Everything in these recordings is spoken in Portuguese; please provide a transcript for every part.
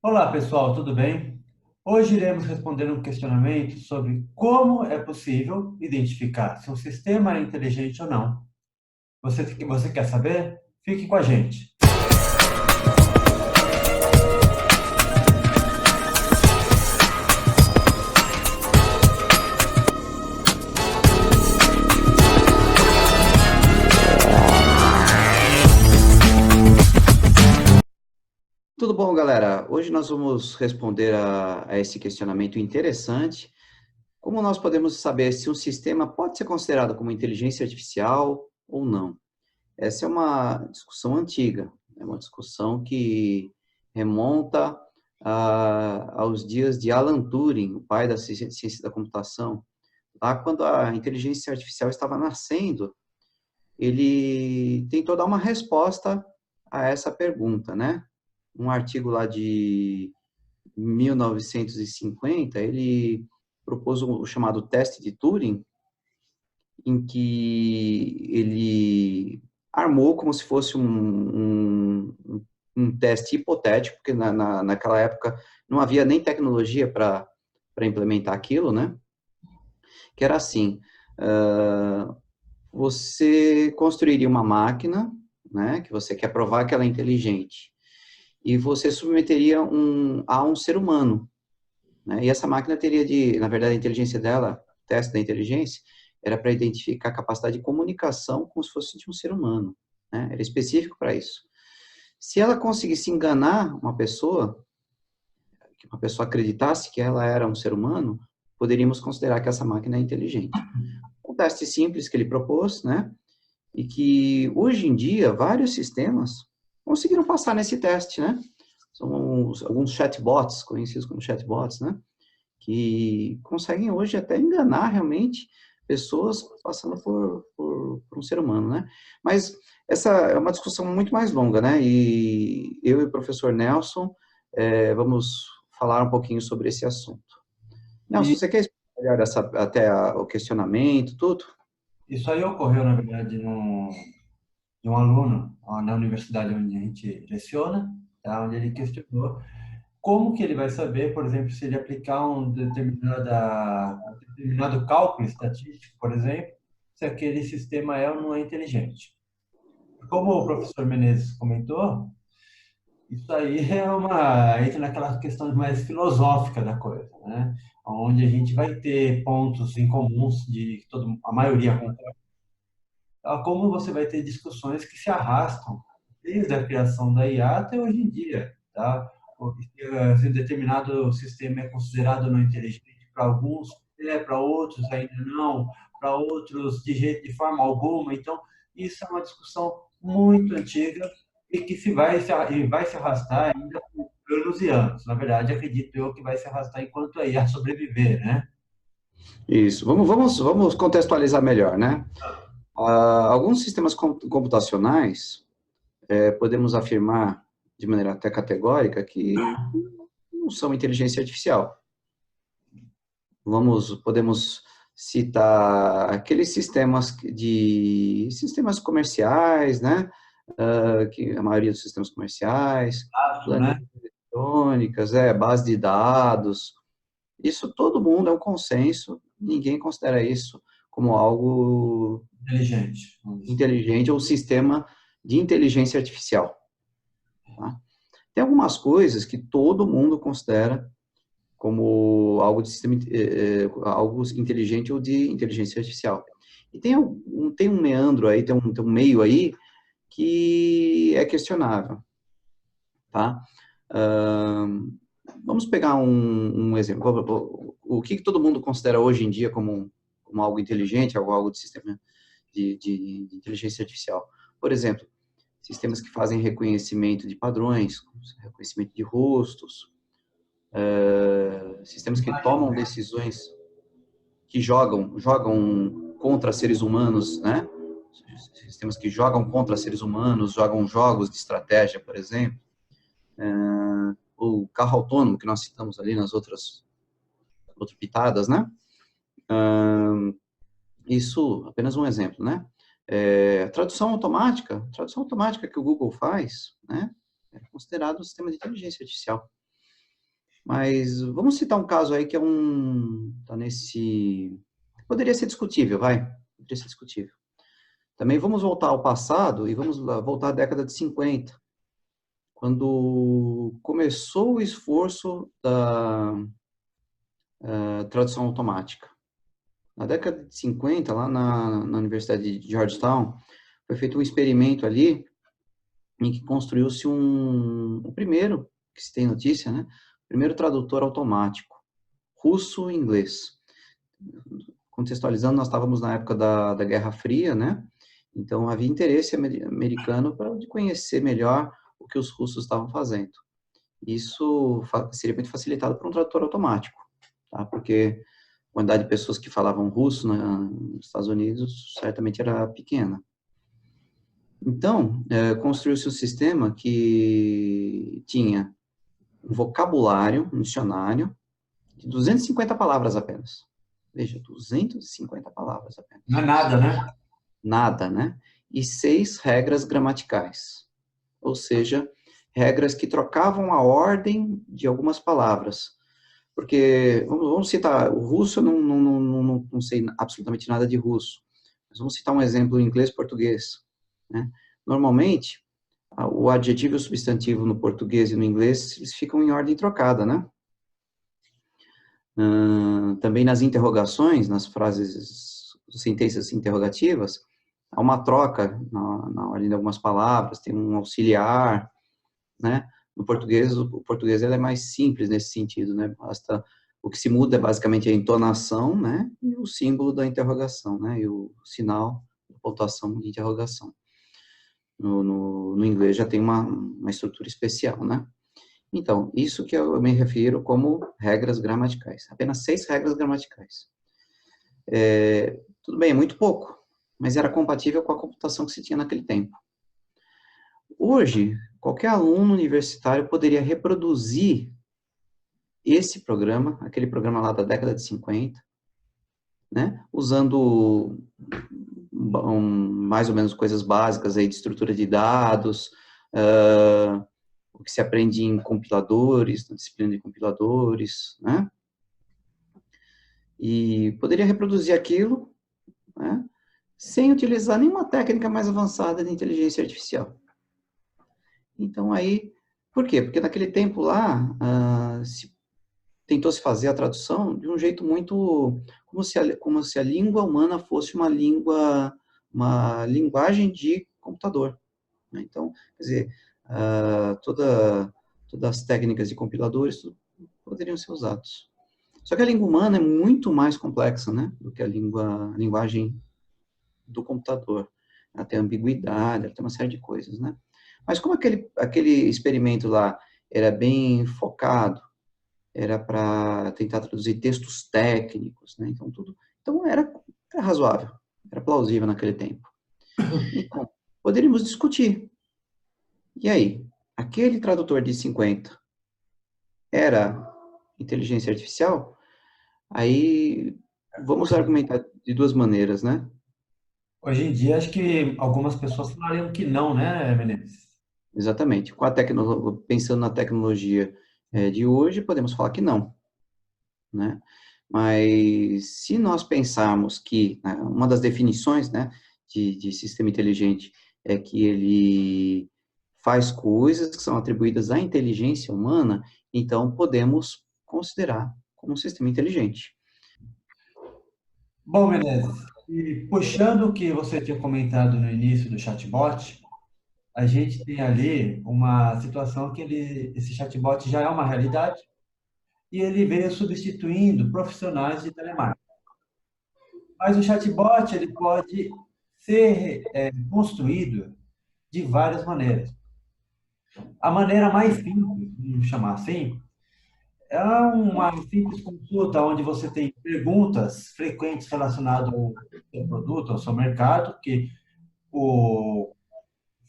Olá, pessoal, tudo bem? Hoje iremos responder um questionamento sobre como é possível identificar se um sistema é inteligente ou não. Você quer saber? Fique com a gente. Tudo bom, galera? Hoje nós vamos responder a esse questionamento interessante. Como nós podemos saber se um sistema pode ser considerado como inteligência artificial ou não? Essa é uma discussão antiga, é uma discussão que remonta aos dias de Alan Turing, o pai da ciência da computação. Lá quando a inteligência artificial estava nascendo, ele tentou dar uma resposta a essa pergunta, né? Um artigo lá de 1950, ele propôs o chamado teste de Turing, em que ele armou como se fosse um teste hipotético, porque naquela época não havia nem tecnologia para implementar aquilo, né? Que era assim, você construiria uma máquina, né, que você quer provar que ela é inteligente, e você submeteria a um ser humano, né? E essa máquina teria na verdade, a inteligência dela, o teste da inteligência, era para identificar a capacidade de comunicação como se fosse de um ser humano, né? Era específico para isso. Se ela conseguisse enganar uma pessoa, que uma pessoa acreditasse que ela era um ser humano, poderíamos considerar que essa máquina é inteligente. Um teste simples que ele propôs, né? E que hoje em dia vários sistemas conseguiram passar nesse teste, né? São alguns chatbots, conhecidos como chatbots, né? Que conseguem hoje até enganar realmente pessoas passando por um ser humano, né? Mas essa é uma discussão muito mais longa, né? E eu e o professor Nelson vamos falar um pouquinho sobre esse assunto. Nelson, E você quer explicar até o questionamento, tudo? isso aí ocorreu, na verdade, de um aluno na universidade onde a gente leciona, tá? Onde ele questionou como que ele vai saber, por exemplo, se ele aplicar um determinado cálculo estatístico, por exemplo, se aquele sistema é ou não é inteligente. Como o professor Menezes comentou, isso aí entra naquela questão mais filosófica da coisa, né? Onde a gente vai ter pontos em comuns de que a maioria concorda, como você vai ter discussões que se arrastam desde a criação da IA até hoje em dia, tá? Se um determinado sistema é considerado não inteligente para alguns, para outros ainda não, para outros de forma alguma. Então, isso é uma discussão muito antiga e que vai se arrastar ainda por anos e anos. Na verdade, acredito eu que vai se arrastar enquanto a IA sobreviver, né? Isso. Vamos contextualizar melhor, né? Alguns sistemas computacionais, podemos afirmar de maneira até categórica que não são inteligência artificial. Podemos citar aqueles sistemas comerciais, né? Que a maioria dos sistemas comerciais, Acho, né? planilhas eletrônicas, base de dados. Isso todo mundo é um consenso. Ninguém considera isso como algo Inteligente, vamos dizer. inteligente ou sistema de inteligência artificial. Tá? Tem algumas coisas que todo mundo considera como algo de sistema, algo inteligente ou de inteligência artificial. E tem um meandro aí, tem um meio aí que é questionável, tá? Vamos pegar um exemplo. O que todo mundo considera hoje em dia como algo inteligente, algo de sistema de inteligência artificial? Por exemplo, sistemas que fazem reconhecimento de padrões, reconhecimento de rostos, sistemas que tomam decisões, que jogam contra seres humanos, né? Sistemas que jogam contra seres humanos, jogam jogos de estratégia, por exemplo. O carro autônomo, que nós citamos ali nas outras pitadas, né? Isso, apenas um exemplo, né? Tradução automática que o Google faz, né? É considerado um sistema de inteligência artificial. Mas vamos citar um caso aí que tá nesse, poderia ser discutível, vai, poderia ser discutível. Também vamos voltar ao passado e vamos voltar à década de 50, quando começou o esforço da tradução automática. Na década de 50, lá na Universidade de Georgetown, foi feito um experimento ali em que construiu-se o primeiro, que se tem notícia, né? O primeiro tradutor automático, russo-inglês. Contextualizando, nós estávamos na época da Guerra Fria, né? Então, havia interesse americano para conhecer melhor o que os russos estavam fazendo. Isso seria muito facilitado por um tradutor automático, tá? Porque a quantidade de pessoas que falavam russo nos Estados Unidos certamente era pequena. Então, construiu-se um sistema que tinha um vocabulário, um dicionário, de 250 palavras apenas. Veja, 250 palavras Não apenas. é nada, né? Nada, né? E 6 regras gramaticais. Ou seja, regras que trocavam a ordem de algumas palavras. Porque, vamos citar, o russo, eu não sei absolutamente nada de russo. Mas vamos citar um exemplo em inglês e português. Né? Normalmente, o adjetivo e o substantivo no português e no inglês, eles ficam em ordem trocada, né? Também nas interrogações, nas frases, sentenças interrogativas, há uma troca na ordem de algumas palavras, tem um auxiliar, né? No português, o português ele é mais simples nesse sentido, né? Basta, o que se muda é basicamente a entonação, né? E o símbolo da interrogação, né? E o sinal, a pontuação de interrogação. No inglês já tem uma estrutura especial, né? Então, isso que eu me refiro como regras gramaticais. Apenas 6 regras gramaticais. Tudo bem, é muito pouco, mas era compatível com a computação que se tinha naquele tempo. Hoje, qualquer aluno universitário poderia reproduzir esse programa, aquele programa lá da década de 50, né, usando mais ou menos coisas básicas aí de estrutura de dados, o que se aprende em compiladores, na disciplina de compiladores, né, e poderia reproduzir aquilo, né, sem utilizar nenhuma técnica mais avançada de inteligência artificial. Então, aí, por quê? Porque naquele tempo lá, tentou se fazer a tradução de um jeito muito, como se a língua humana fosse uma linguagem de computador. Né? Então, quer dizer, todas as técnicas de compiladores poderiam ser usadas. Só que a língua humana é muito mais complexa, né, do que a linguagem do computador. Ela tem ambiguidade, ela tem uma série de coisas, né? Mas como aquele experimento lá era bem focado, era para tentar traduzir textos técnicos, né? Então era razoável, era plausível naquele tempo. Então, poderíamos discutir. E aí, aquele tradutor de 50 era inteligência artificial? Aí vamos argumentar de duas maneiras, né? Hoje em dia, acho que algumas pessoas falariam que não, né, Menezes? Exatamente. Pensando na tecnologia de hoje, podemos falar que não, né? Mas se nós pensarmos que uma das definições, né, de sistema inteligente é que ele faz coisas que são atribuídas à inteligência humana, então podemos considerar como um sistema inteligente. Bom, Menezes, e puxando o que você tinha comentado no início do chatbot, a gente tem ali uma situação que esse chatbot já é uma realidade e ele veio substituindo profissionais de telemarketing. Mas o chatbot ele pode ser construído de várias maneiras. A maneira mais simples, vamos chamar assim, é uma simples consulta onde você tem perguntas frequentes relacionadas ao seu produto, ao seu mercado, que o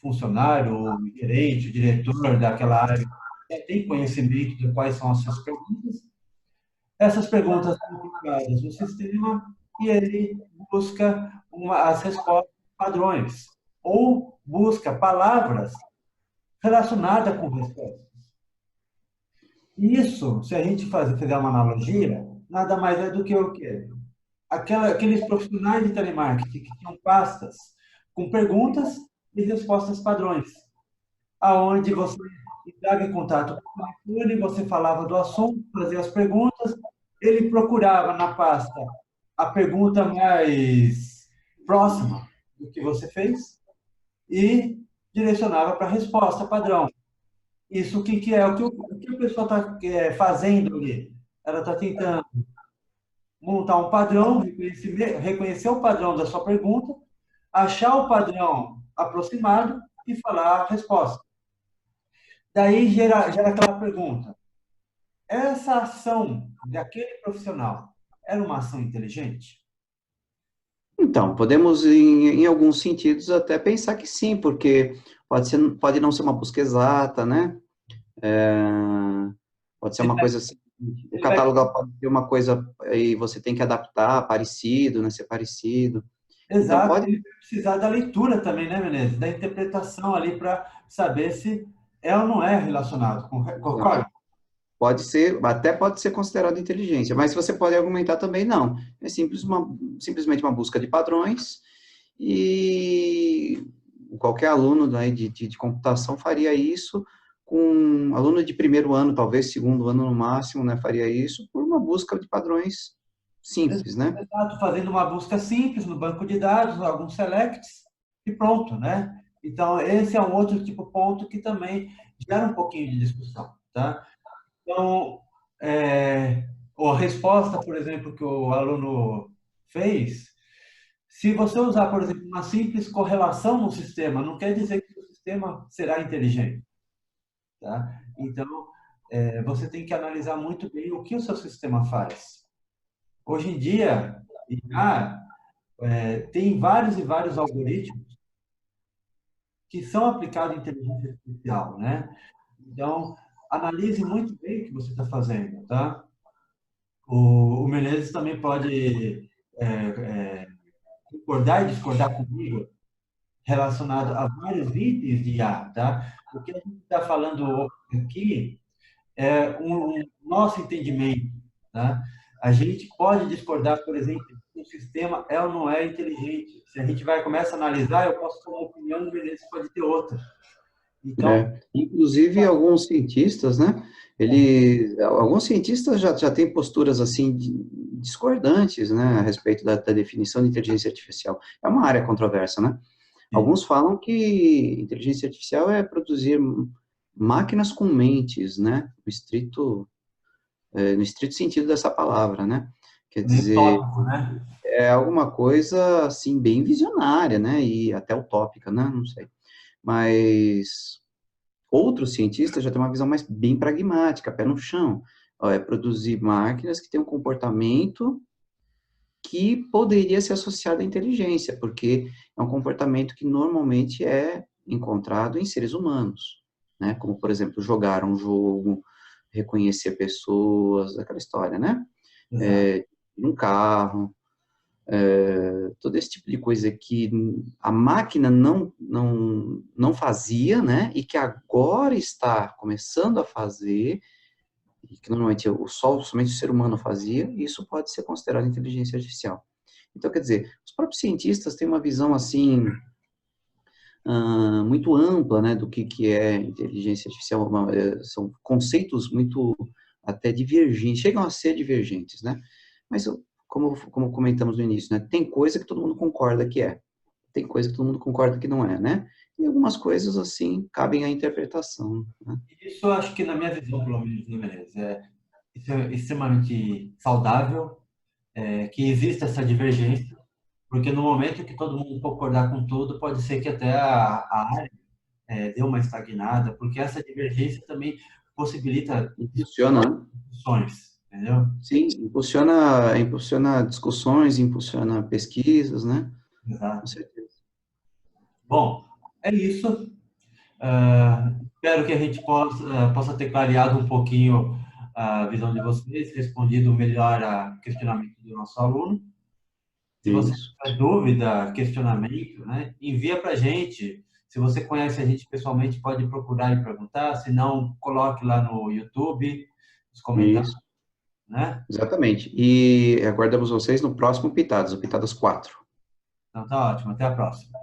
funcionário, o gerente, o diretor daquela área já tem conhecimento de quais são as suas perguntas. Essas perguntas são colocadas no sistema e ele busca as respostas padrões ou busca palavras relacionadas com respostas. Isso, se a gente fizer uma analogia, nada mais é do que o quê? Aqueles profissionais de telemarketing que tinham pastas com perguntas e respostas padrões, aonde você entrava em contato com o telefone, você falava do assunto, fazia as perguntas, ele procurava na pasta a pergunta mais próxima do que você fez e direcionava para a resposta padrão. Isso o que, que é? O que a pessoa está fazendo ali? Ela está tentando montar um padrão, reconhecer o padrão da sua pergunta, achar o padrão aproximado e falar a resposta. Daí gera aquela pergunta: essa ação daquele profissional era uma ação inteligente? Então, podemos, em alguns sentidos, até pensar que sim, porque pode não ser uma busca exata, né? É, pode ser Ele uma vai, coisa assim, o ele vai, catálogo pode ter uma coisa e você tem que adaptar, parecido, né? Ser parecido. Então, exato, pode, ele vai precisar da leitura também, né, Menezes? Da interpretação ali para saber se é ou não é relacionado. Concorda? pode ser, até pode ser considerado inteligência, mas você pode argumentar também, não. É simplesmente uma busca de padrões e qualquer aluno, né, de computação faria isso com aluno de primeiro ano, talvez segundo ano no máximo, né, faria isso por uma busca de padrões simples, né? Exato, fazendo uma busca simples no banco de dados, alguns selects e pronto, né? Então, esse é um outro tipo de ponto que também gera um pouquinho de discussão, tá? Então, a resposta, por exemplo, que o aluno fez, se você usar, por exemplo, uma simples correlação no sistema, não quer dizer que o sistema será inteligente, tá? Então, você tem que analisar muito bem o que o seu sistema faz. Hoje em dia, tem vários e vários algoritmos que são aplicados em inteligência artificial, né? Então, analise muito bem o que você está fazendo, tá? O Menezes também pode concordar e discordar comigo relacionado a vários itens de IA, tá? O que a gente está falando aqui é um nosso entendimento, tá? A gente pode discordar, por exemplo, se o sistema é ou não é inteligente. Se a gente vai começar a analisar, eu posso ter uma opinião, o Menezes pode ter outra. Então, Inclusive, alguns cientistas, né? Alguns cientistas já têm posturas assim discordantes, né, a respeito da definição de inteligência artificial. É uma área controversa, né? Alguns falam que inteligência artificial é produzir máquinas com mentes, né? No estrito sentido dessa palavra, né? Quer meio dizer, tópico, né? é alguma coisa assim bem visionária, né? E até utópica, né? Não sei. Mas outros cientistas já têm uma visão mais bem pragmática, pé no chão. Ó, é produzir máquinas que têm um comportamento que poderia ser associado à inteligência, porque é um comportamento que normalmente é encontrado em seres humanos, né? Como, por exemplo, jogar um jogo, reconhecer pessoas, aquela história, né? Exato. É, um carro, todo esse tipo de coisa que a máquina não fazia, né? E que agora está começando a fazer, e que normalmente somente o ser humano fazia, e isso pode ser considerado inteligência artificial. Então, quer dizer, os próprios cientistas têm uma visão assim muito ampla, né, do que é inteligência artificial. São conceitos muito até divergentes, chegam a ser divergentes, né? Mas como comentamos no início, né, tem coisa que todo mundo concorda que é, tem coisa que todo mundo concorda que não é, né? E algumas coisas assim cabem à interpretação, né? Isso eu acho que, na minha visão, pelo menos, né, Menezes, isso é extremamente saudável, que exista essa divergência, porque no momento que todo mundo concordar com tudo, pode ser que até a área dê uma estagnada, porque essa divergência também possibilita Impulsiona, né? discussões, entendeu? Sim, impulsiona discussões, impulsiona pesquisas, né? Com Exato. certeza. Bom, é isso. Espero que a gente possa ter clareado um pouquinho a visão de vocês, respondido melhor a questionamento do nosso aluno. Se você Isso. tiver dúvida, questionamento, né, envia para a gente. Se você conhece a gente pessoalmente, pode procurar e perguntar. Se não, coloque lá no YouTube. os comentários, Isso, né? exatamente. E aguardamos vocês no próximo Pitadas, o Pitadas 4. Então tá ótimo, até a próxima.